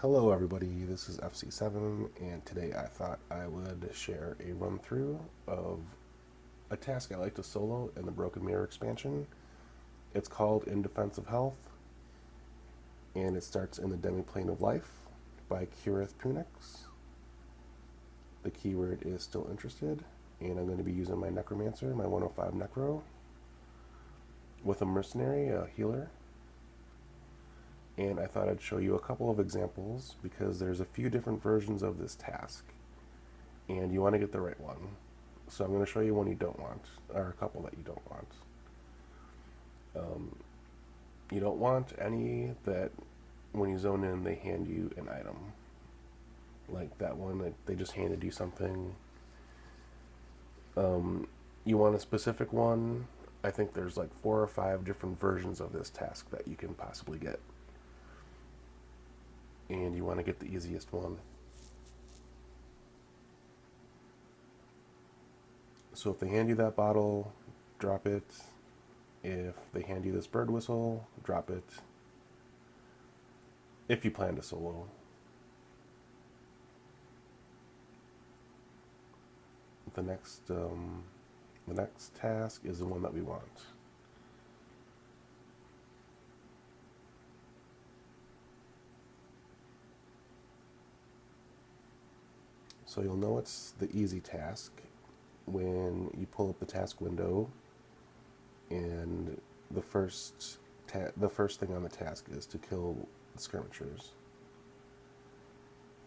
Hello everybody, this is FC7 and today I thought I would share a run through of a task I like to solo in the Broken Mirror expansion. It's called In Defense of Health and it starts in the Demiplane of Life by Curith Punix. The keyword is still interested and I'm going to be using my Necromancer, my 105 Necro, with a mercenary, a healer. And I thought I'd show you a couple of examples because there's a few different versions of this task and you want to get the right one. So I'm going to show you one you don't want, or a couple that you don't want. You don't want any that when you zone in they hand you an item. Like that one, that they just handed you something. You want a specific one. I think there's like 4 or 5 different versions of this task that you can possibly get. And you want to get the easiest one. So if they hand you that bottle, drop it. If they hand you this bird whistle, drop it. If you plan to solo. The next task is the one that we want. So you'll know it's the easy task when you pull up the task window and the first thing on the task is to kill the skirmishers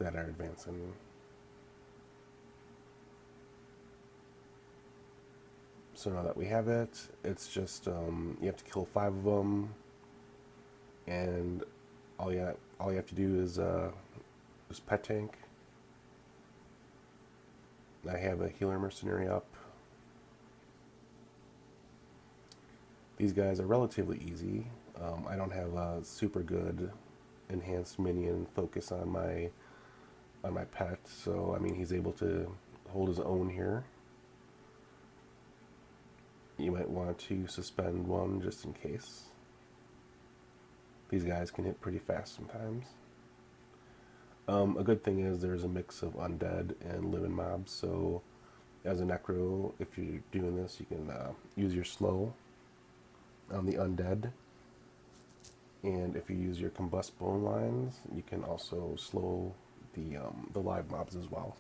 that are advancing. So now that we have it, it's just you have to kill 5 of them, and all you have to do is pet tank. I have a healer mercenary up. These guys are relatively easy. I don't have a super good enhanced minion focus on my pet, so I mean he's able to hold his own here. You might want to suspend one just in case. These guys can hit pretty fast sometimes. A good thing is there's a mix of undead and living mobs, so as a necro, if you're doing this, you can use your slow on the undead, and if you use your combust bone lines, you can also slow the live mobs as well.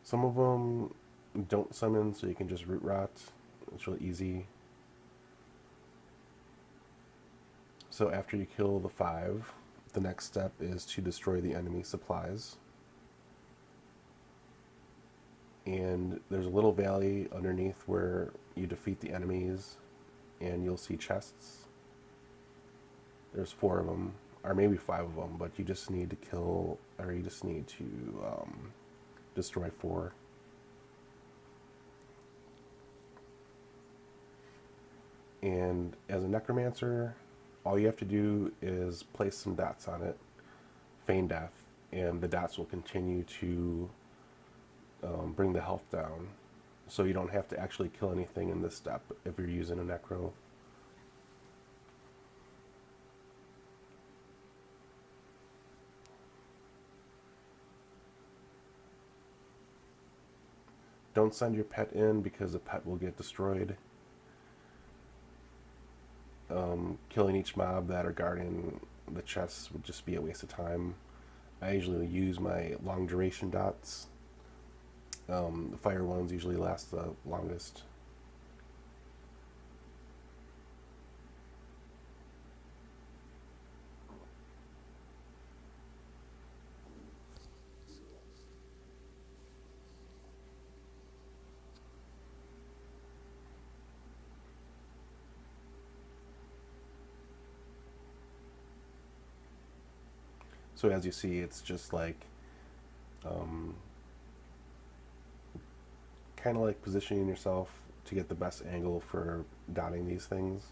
Some of them don't summon, so you can just root rot. It's really easy. So after you kill the 5, the next step is to destroy the enemy supplies. And there's a little valley underneath where you defeat the enemies, and you'll see chests. There's 4 of them, or maybe 5 of them, but you just need to kill, or you just need to destroy 4. And as a necromancer, all you have to do is place some dots on it, feign death, and the dots will continue to bring the health down. So you don't have to actually kill anything in this step if you're using a necro. Don't send your pet in because the pet will get destroyed. Killing each mob that are guarding the chests would just be a waste of time. I usually use my long duration dots. The fire ones usually last the longest. So as you see, it's just like kind of like positioning yourself to get the best angle for dotting these things.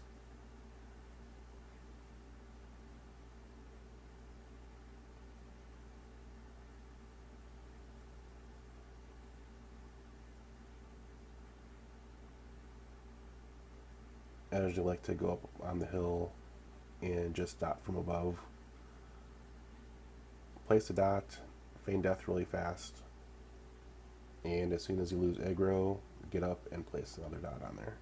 I usually like to go up on the hill and just dot from above. Place a dot, feign death really fast, and as soon as you lose aggro, get up and place another dot on there.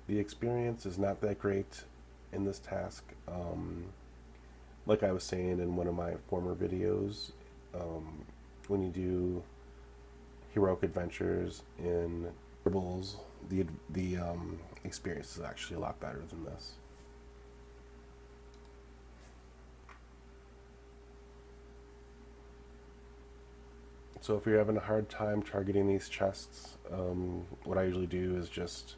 The experience is not that great in this task. Like I was saying in one of my former videos, um, when you do heroic adventures in Tribbles, the experience is actually a lot better than this. So if you're having a hard time targeting these chests, what I usually do is just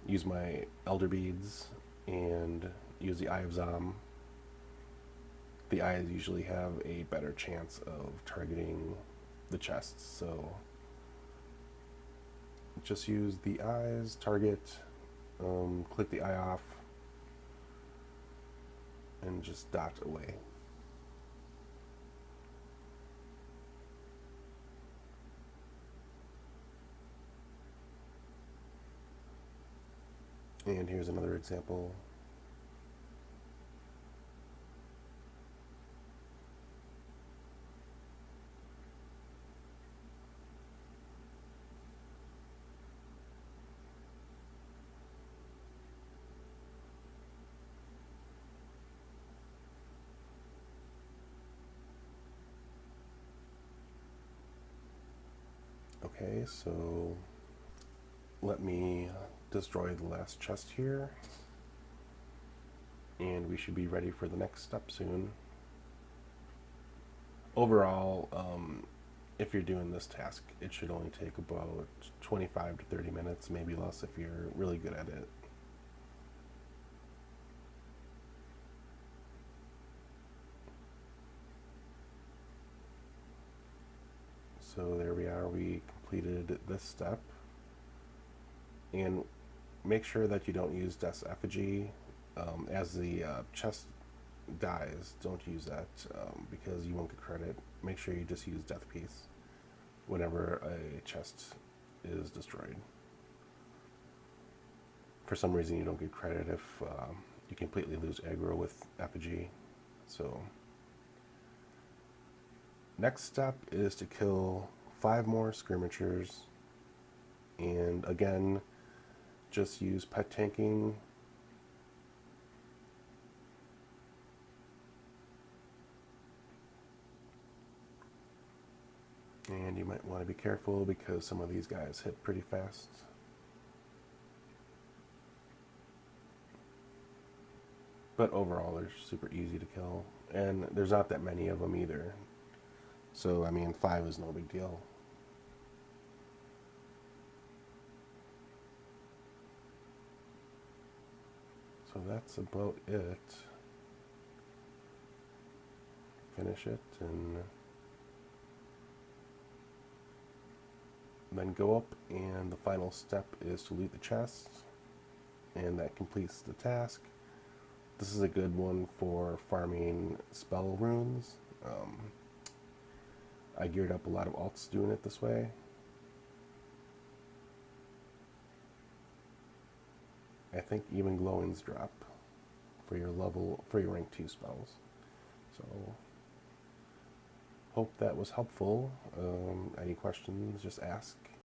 use my Elder Beads and use the Eye of Zom. The eyes usually have a better chance of targeting the chests, so just use the eyes, target, click the eye off, and just dot away. And here's another example. Okay, so let me destroy the last chest here, and we should be ready for the next step soon. Overall, if you're doing this task, it should only take about 25 to 30 minutes, maybe less if you're really good at it. So there we are, we completed this step. And make sure that you don't use Death's Effigy. As the chest dies, don't use that because you won't get credit. Make sure you just use Death Piece whenever a chest is destroyed. For some reason you don't get credit if you completely lose aggro with Effigy. So next step is to kill 5 more skirmishers, and again just use pet tanking. And you might want to be careful because some of these guys hit pretty fast. But overall, they're super easy to kill. And there's not that many of them either. So, I mean, 5 is no big deal. So that's about it. Finish it and then go up, and the final step is to loot the chest, and that completes the task. This is a good one for farming spell runes. I geared up a lot of alts doing it this way. I think even glowings drop for your rank 2 spells. So hope that was helpful. Any questions, just ask.